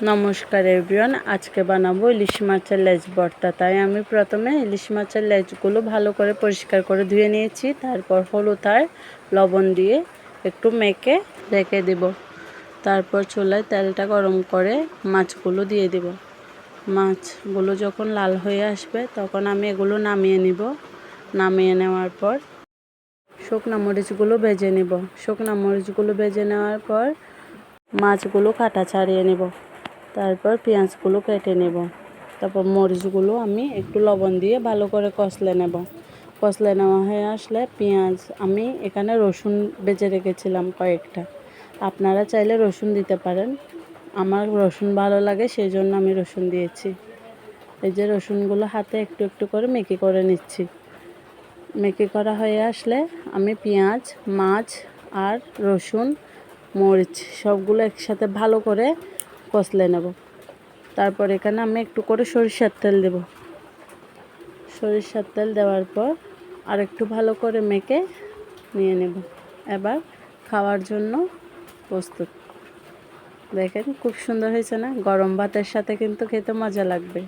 নমস্কার এভরিওয়ান, আজকে বানাবো ইলিশ মাছের লেজ ভর্তা। তাই আমি প্রথমে ইলিশ মাছের লেজগুলো ভালো করে পরিষ্কার করে ধুয়ে নিয়েছি। তারপর হলুদ আর লবণ দিয়ে একটু মেখে রেখে দেব। তারপর চুলায় তেলটা গরম করে মাছগুলো দিয়ে দেব। মাছগুলো যখন লাল হয়ে আসবে তখন আমি এগুলো নামিয়ে নিব। নামিয়ে নেওয়ার পর শুকনো মরিচগুলো ভেজে নেব। শুকনো মরিচগুলো ভেজে নেওয়ার পর মাছগুলো কাটা ছাড়িয়ে নেব। তারপর পেঁয়াজগুলো কেটে নেব। তারপর মরিচগুলো আমি একটু লবণ দিয়ে ভালো করে কষলে নেব। কষলে নেওয়া হয়ে আসলে পেঁয়াজ, আমি এখানে রসুন বেজে রেখেছিলাম কয়েকটা, আপনারা চাইলে রসুন দিতে পারেন। আমার রসুন ভালো লাগে, সেই জন্য আমি রসুন দিয়েছি। এই যে রসুনগুলো হাতে একটু একটু করে মেকি করে নিচ্ছি। মেকি করা হয়ে আসলে আমি পেঁয়াজ, মাছ আর রসুন, মরিচ সবগুলো একসাথে ভালো করে কষলে নেব। তারপর এখানে আমি একটু করে সরিষার তেল দেব। সরিষার তেল দেওয়ার পর আর একটু ভালো করে মেখে নিয়ে নেব। এবার খাওয়ার জন্য প্রস্তুত। দেখেন খুব সুন্দর হয়েছে না? গরম ভাতের সাথে কিন্তু খেতে মজা লাগবে।